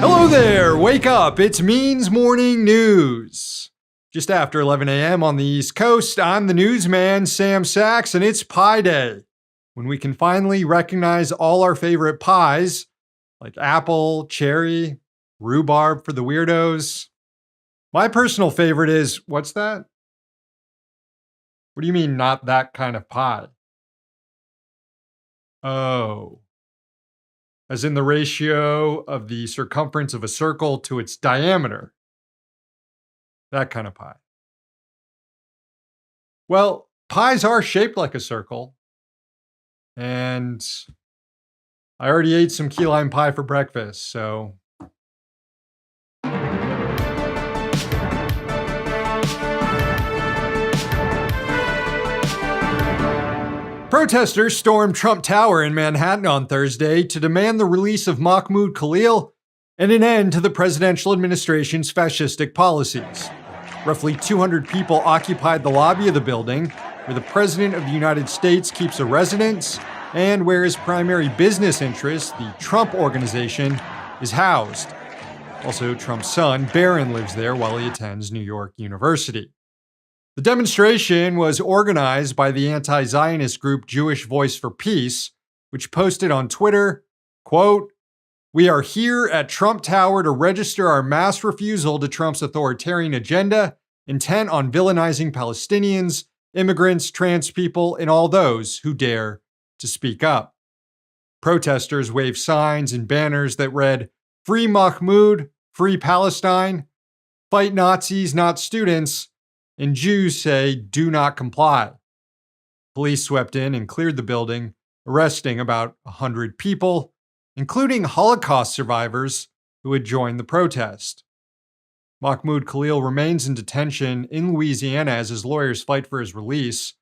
Hello there, wake up, it's Means Morning News. Just after 11 a.m. on the East Coast, I'm the newsman, Sam Sachs, and it's Pie Day, when we can finally recognize all our favorite pies, like apple, cherry, rhubarb for the weirdos. My personal favorite is, what's that? What do you mean, not that kind of pie? Oh. As in the ratio of the circumference of a circle to its diameter. That kind of pie. Well, pies are shaped like a circle. And I already ate some key lime pie for breakfast, so. Protesters stormed Trump Tower in Manhattan on Thursday to demand the release of Mahmoud Khalil and an end to the presidential administration's fascistic policies. Roughly 200 people occupied the lobby of the building, where the President of the United States keeps a residence and where his primary business interest, the Trump Organization, is housed. Also, Trump's son, Barron, lives there while he attends New York University. The demonstration was organized by the anti-Zionist group Jewish Voice for Peace, which posted on Twitter, quote, "We are here at Trump Tower to register our mass refusal to Trump's authoritarian agenda, intent on villainizing Palestinians, immigrants, trans people, and all those who dare to speak up." Protesters waved signs and banners that read, "Free Mahmoud, Free Palestine, Fight Nazis, not students," and Jews say, "Do not comply." Police swept in and cleared the building, arresting about 100 people, including Holocaust survivors who had joined the protest. Mahmoud Khalil remains in detention in Louisiana as his lawyers fight for his release,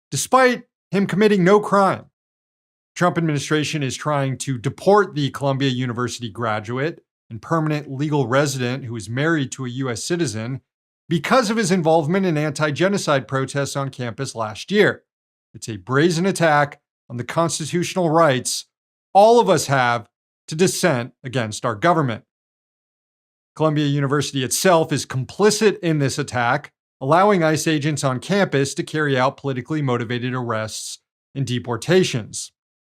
despite him committing no crime. The Trump administration is trying to deport the Columbia University graduate and permanent legal resident who is married to a U.S. citizen because of his involvement in anti-genocide protests on campus last year. It's a brazen attack on the constitutional rights all of us have to dissent against our government. Columbia University itself is complicit in this attack, allowing ICE agents on campus to carry out politically motivated arrests and deportations.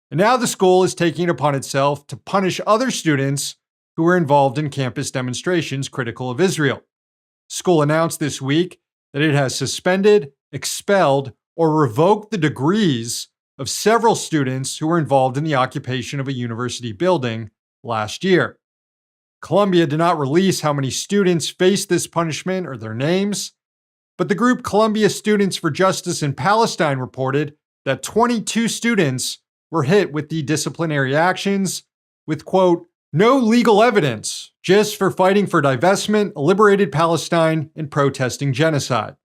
And now the school is taking it upon itself to punish other students who were involved in campus demonstrations critical of Israel. The school announced this week that it has suspended, expelled, or revoked the degrees of several students who were involved in the occupation of a university building last year. Columbia did not release how many students faced this punishment or their names, but the group Columbia Students for Justice in Palestine reported that 22 students were hit with the disciplinary actions with, quote, "no legal evidence, just for fighting for divestment, a liberated Palestine, and protesting genocide."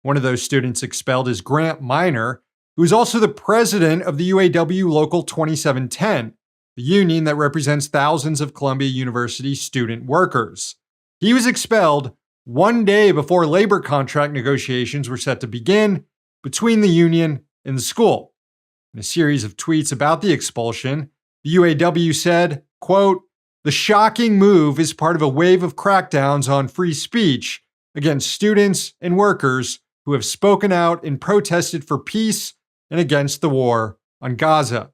One of those students expelled is Grant Minor, who is also the president of the UAW Local 2710, the union that represents thousands of Columbia University student workers. He was expelled one day before labor contract negotiations were set to begin between the union and the school. In a series of tweets about the expulsion, the UAW said, quote, "The shocking move is part of a wave of crackdowns on free speech against students and workers who have spoken out and protested for peace and against the war on Gaza."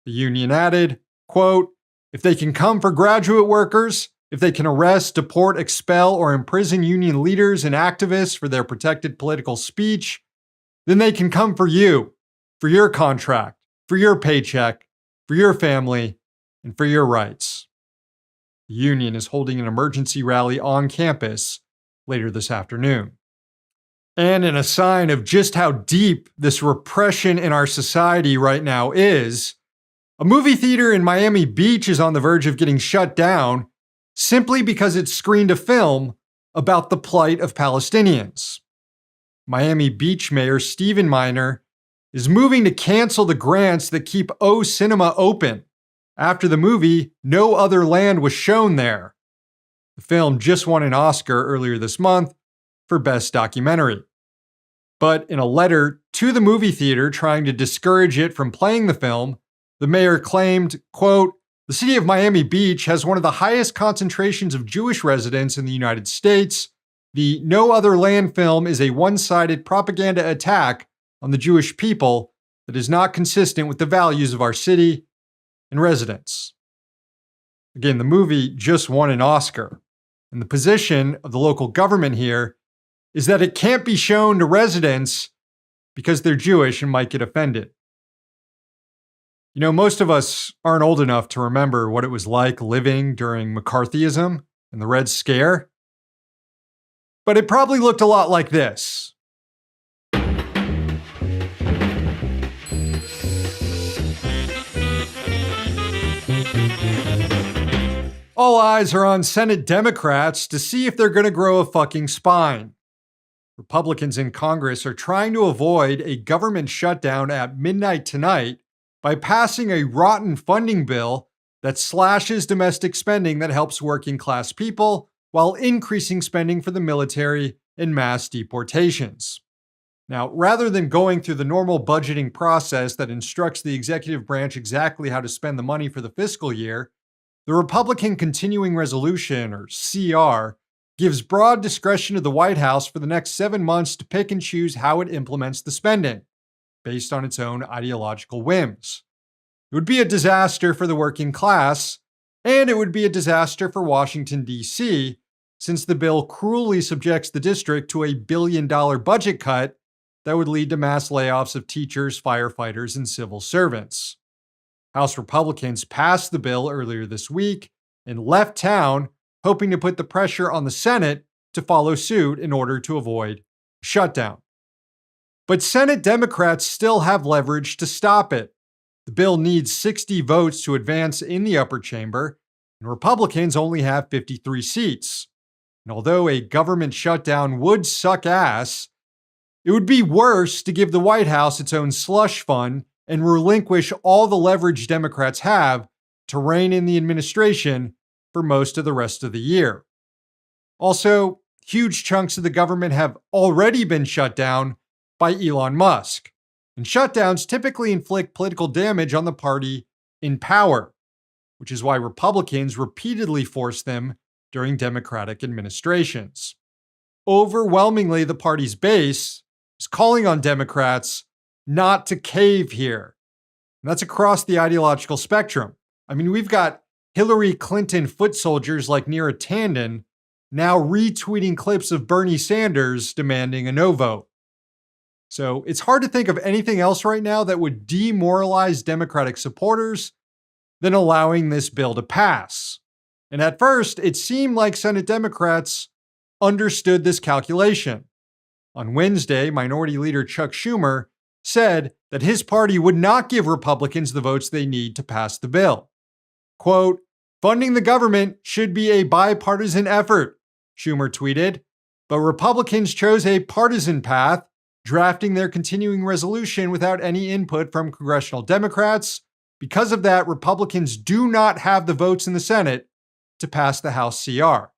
The union added, quote, "If they can come for graduate workers, if they can arrest, deport, expel, or imprison union leaders and activists for their protected political speech, then they can come for you, for your contract, for your paycheck, for your family, and for your rights." The union is holding an emergency rally on campus later this afternoon. And in a sign of just how deep this repression in our society right now is, a movie theater in Miami Beach is on the verge of getting shut down simply because it screened a film about the plight of Palestinians. Miami Beach Mayor Stephen Minor is moving to cancel the grants that keep O Cinema open after the movie No Other Land was shown there. The film just won an Oscar earlier this month for Best Documentary. But in a letter to the movie theater trying to discourage it from playing the film, the mayor claimed, quote, The city of Miami Beach has one of the highest concentrations of Jewish residents in the United States. The No Other Land film is a one-sided propaganda attack on the Jewish people that is not consistent with the values of our city and residents. Again, the movie just won an Oscar, and the position of the local government here is that it can't be shown to residents because they're Jewish and might get offended. You know, most of us aren't old enough to remember what it was like living during McCarthyism and the Red Scare, but it probably looked a lot like this. All eyes are on Senate Democrats to see if they're going to grow a fucking spine. Republicans in Congress are trying to avoid a government shutdown at midnight tonight by passing a rotten funding bill that slashes domestic spending that helps working class people while increasing spending for the military and mass deportations. Now, rather than going through the normal budgeting process that instructs the executive branch exactly how to spend the money for the fiscal year, the Republican Continuing Resolution, or CR, gives broad discretion to the White House for the next 7 months to pick and choose how it implements the spending, based on its own ideological whims. It would be a disaster for the working class, and it would be a disaster for Washington, D.C., since the bill cruelly subjects the district to a $1 billion budget cut that would lead to mass layoffs of teachers, firefighters, and civil servants. House Republicans passed the bill earlier this week and left town, hoping to put the pressure on the Senate to follow suit in order to avoid a shutdown. But Senate Democrats still have leverage to stop it. The bill needs 60 votes to advance in the upper chamber, and Republicans only have 53 seats. And although a government shutdown would suck ass, it would be worse to give the White House its own slush fund and relinquish all the leverage Democrats have to rein in the administration for most of the rest of the year. Also, huge chunks of the government have already been shut down by Elon Musk, and shutdowns typically inflict political damage on the party in power, which is why Republicans repeatedly force them during Democratic administrations. Overwhelmingly, the party's base is calling on Democrats not to cave here. And that's across the ideological spectrum. I mean, we've got Hillary Clinton foot soldiers like Neera Tanden now retweeting clips of Bernie Sanders demanding a no vote. So it's hard to think of anything else right now that would demoralize Democratic supporters than allowing this bill to pass. And at first, it seemed like Senate Democrats understood this calculation. On Wednesday, Minority Leader Chuck Schumer said that his party would not give Republicans the votes they need to pass the bill. Quote, "Funding the government should be a bipartisan effort," Schumer tweeted, but Republicans chose a partisan path, drafting their continuing resolution without any input from congressional Democrats. Because of that, Republicans do not have the votes in the Senate to pass the House CR.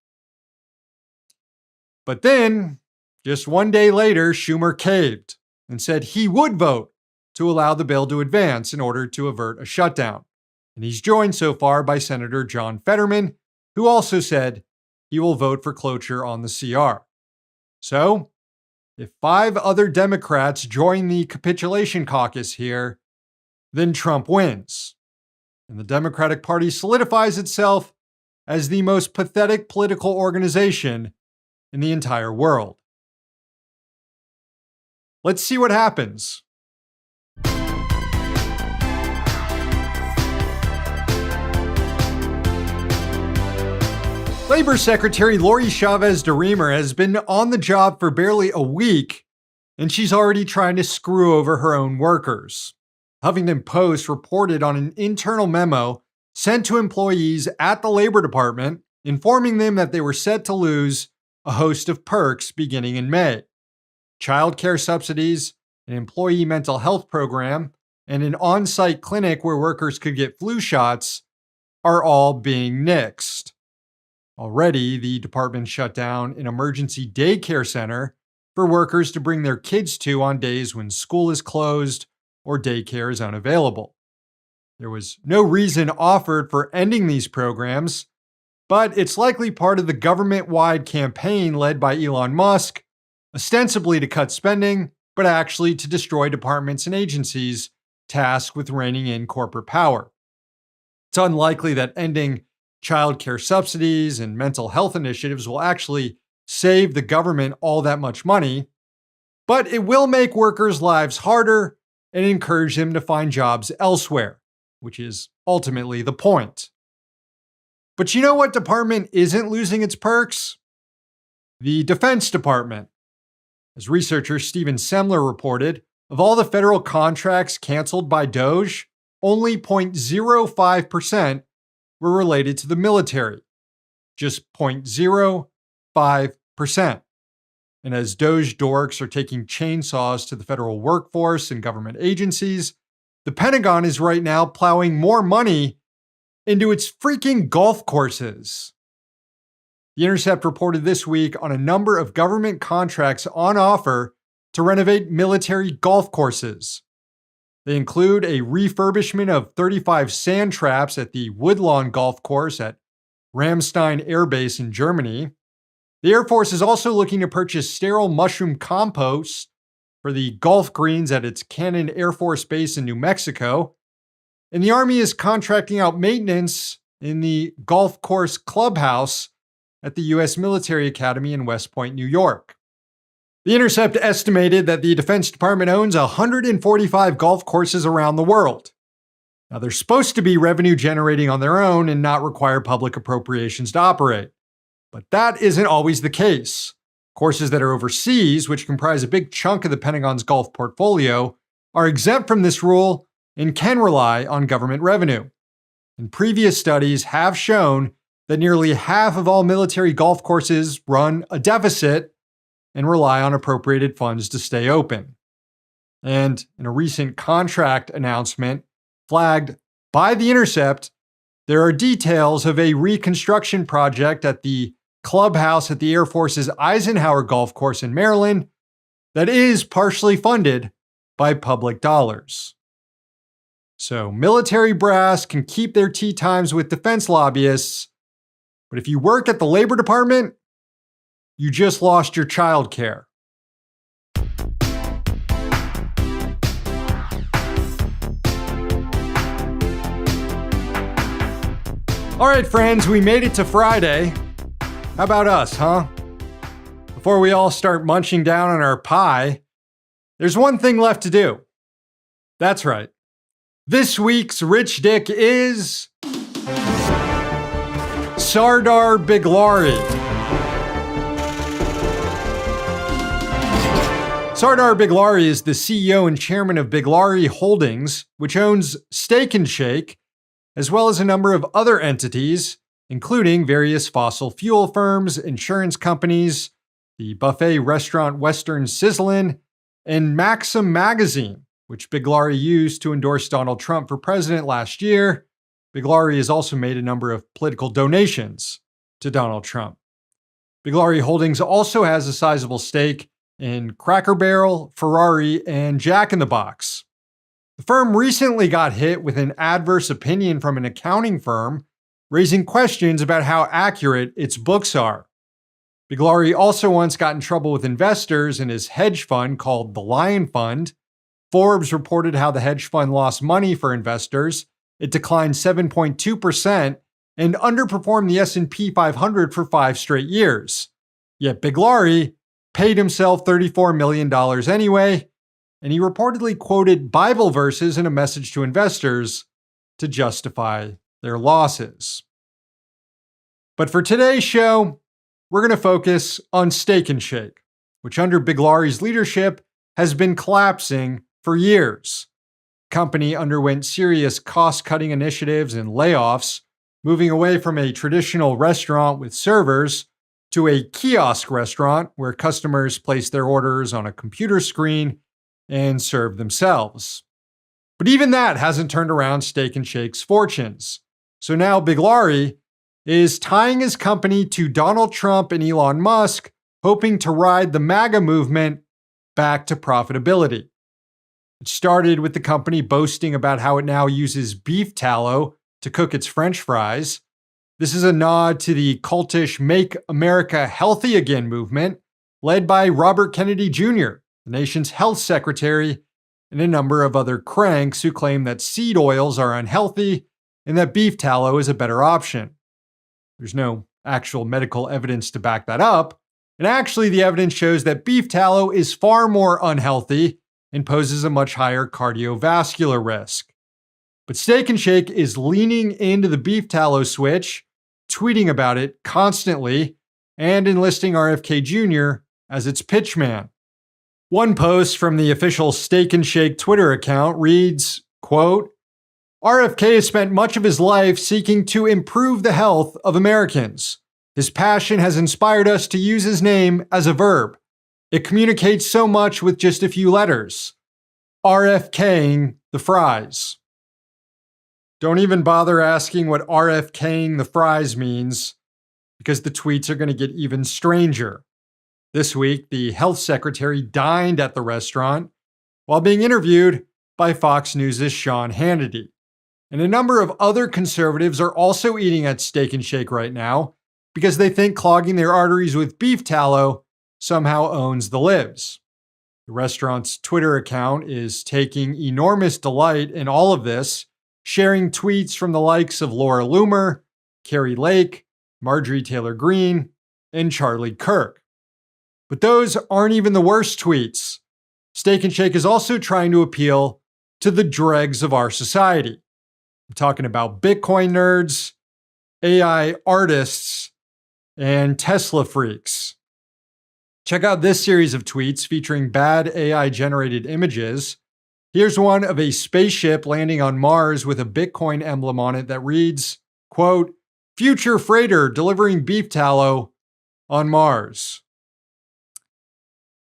But then, just one day later, Schumer caved and said he would vote to allow the bill to advance in order to avert a shutdown. And he's joined so far by Senator John Fetterman, who also said he will vote for cloture on the CR. So, if 5 other Democrats join the capitulation caucus here, then Trump wins. And the Democratic Party solidifies itself as the most pathetic political organization in the entire world. Let's see what happens. Labor Secretary Lori Chavez DeRemer has been on the job for barely a week, and she's already trying to screw over her own workers. Huffington Post reported on an internal memo sent to employees at the Labor Department, informing them that they were set to lose a host of perks beginning in May. Childcare subsidies, an employee mental health program, and an on-site clinic where workers could get flu shots are all being nixed. Already, the department shut down an emergency daycare center for workers to bring their kids to on days when school is closed or daycare is unavailable. There was no reason offered for ending these programs, but it's likely part of the government-wide campaign led by Elon Musk, ostensibly to cut spending, but actually to destroy departments and agencies tasked with reining in corporate power. It's unlikely that ending childcare subsidies and mental health initiatives will actually save the government all that much money, but it will make workers' lives harder and encourage them to find jobs elsewhere, which is ultimately the point. But you know what department isn't losing its perks? The Defense Department. As researcher Stephen Semler reported, of all the federal contracts canceled by DOGE, only 0.05% were related to the military. Just 0.05%. And as DOGE dorks are taking chainsaws to the federal workforce and government agencies, the Pentagon is right now plowing more money into its freaking golf courses. The Intercept reported this week on a number of government contracts on offer to renovate military golf courses. They include a refurbishment of 35 sand traps at the Woodlawn Golf Course at Ramstein Air Base in Germany. The Air Force is also looking to purchase sterile mushroom compost for the golf greens at its Cannon Air Force Base in New Mexico. And the Army is contracting out maintenance in the golf course clubhouse at the U.S. Military Academy in West Point, New York. The Intercept estimated that the Defense Department owns 145 golf courses around the world. Now, they're supposed to be revenue generating on their own and not require public appropriations to operate. But that isn't always the case. Courses that are overseas, which comprise a big chunk of the Pentagon's golf portfolio, are exempt from this rule and can rely on government revenue. And previous studies have shown that nearly half of all military golf courses run a deficit and rely on appropriated funds to stay open. And in a recent contract announcement flagged by The Intercept, there are details of a reconstruction project at the clubhouse at the Air Force's Eisenhower Golf Course in Maryland that is partially funded by public dollars. So military brass can keep their tea times with defense lobbyists, but if you work at the Labor Department, you just lost your child care. All right, friends, we made it to Friday. How about us, huh? Before we all start munching down on our pie, there's one thing left to do. That's right. This week's Rich Dick is Sardar Biglari. Sardar Biglari is the CEO and chairman of Biglari Holdings, which owns Steak and Shake, as well as a number of other entities, including various fossil fuel firms, insurance companies, the buffet restaurant Western Sizzlin', and Maxim Magazine, which Biglari used to endorse Donald Trump for president last year. Biglari has also made a number of political donations to Donald Trump. Biglari Holdings also has a sizable stake in Cracker Barrel, Ferrari, and Jack in the Box. The firm recently got hit with an adverse opinion from an accounting firm, raising questions about how accurate its books are. Biglari also once got in trouble with investors in his hedge fund called the Lion Fund. Forbes reported how the hedge fund lost money for investors. It declined 7.2% and underperformed the S&P 500 for 5 straight years. Yet Biglari paid himself $34 million anyway, and he reportedly quoted Bible verses in a message to investors to justify their losses. But for today's show, we're going to focus on Steak and Shake, which under Biglari's leadership has been collapsing for years. The company underwent serious cost-cutting initiatives and layoffs, moving away from a traditional restaurant with servers to a kiosk restaurant where customers place their orders on a computer screen and serve themselves. But even that hasn't turned around Steak and Shake's fortunes. So now Biglari is tying his company to Donald Trump and Elon Musk, hoping to ride the MAGA movement back to profitability. It started with the company boasting about how it now uses beef tallow to cook its French fries. This is a nod to the cultish Make America Healthy Again movement, led by Robert Kennedy Jr., the nation's health secretary, and a number of other cranks who claim that seed oils are unhealthy and that beef tallow is a better option. There's no actual medical evidence to back that up, and actually the evidence shows that beef tallow is far more unhealthy and poses a much higher cardiovascular risk. But Steak and Shake is leaning into the beef tallow switch, tweeting about it constantly, and enlisting RFK Jr. as its pitchman. One post from the official Steak and Shake Twitter account reads, quote, RFK has spent much of his life seeking to improve the health of Americans. His passion has inspired us to use his name as a verb. It communicates so much with just a few letters. RFKing the fries. Don't even bother asking what RFKing the fries means, because the tweets are going to get even stranger. This week, the health secretary dined at the restaurant while being interviewed by Fox News' Sean Hannity. And a number of other conservatives are also eating at Steak and Shake right now because they think clogging their arteries with beef tallow somehow owns the libs. The restaurant's Twitter account is taking enormous delight in all of this, sharing tweets from the likes of Laura Loomer, Carrie Lake, Marjorie Taylor Greene, and Charlie Kirk. But those aren't even the worst tweets. Steak and Shake is also trying to appeal to the dregs of our society. I'm talking about Bitcoin nerds, AI artists, and Tesla freaks. Check out this series of tweets featuring bad AI-generated images. Here's one of a spaceship landing on Mars with a Bitcoin emblem on it that reads, quote, future freighter delivering beef tallow on Mars.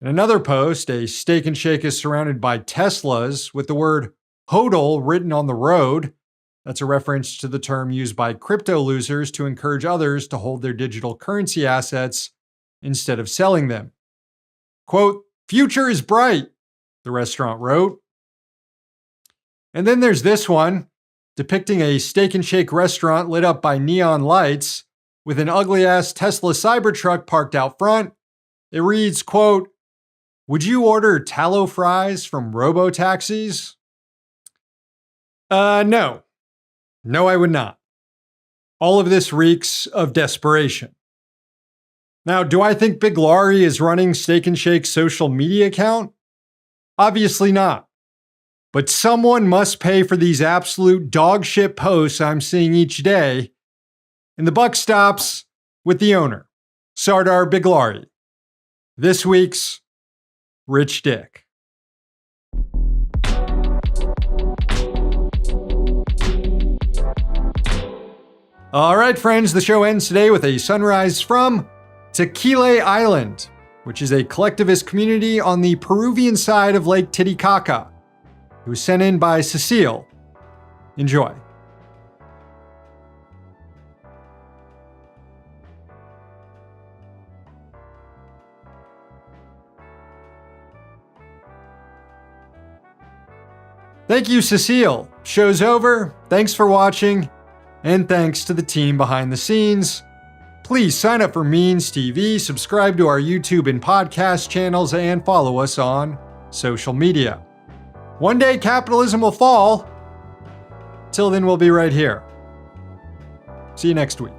In another post, a Steak and Shake is surrounded by Teslas with the word HODL written on the road. That's a reference to the term used by crypto losers to encourage others to hold their digital currency assets instead of selling them. Quote, future is bright, the restaurant wrote. And then there's this one, depicting a Steak and Shake restaurant lit up by neon lights with an ugly-ass Tesla Cybertruck parked out front. It reads, quote, would you order tallow fries from robo-taxis? No. No, I would not. All of this reeks of desperation. Now, do I think Big Laurie is running Steak and Shake's social media account? Obviously not. But someone must pay for these absolute dog shit posts I'm seeing each day, and the buck stops with the owner, Sardar Biglari. This week's Rich Dick. All right, friends, the show ends today with a sunrise from Tequila Island, which is a collectivist community on the Peruvian side of Lake Titicaca. It was sent in by Cecile. Enjoy. Thank you, Cecile. Show's over. Thanks for watching. And thanks to the team behind the scenes. Please sign up for Means TV, subscribe to our YouTube and podcast channels, and follow us on social media. One day capitalism will fall. Till then, we'll be right here. See you next week.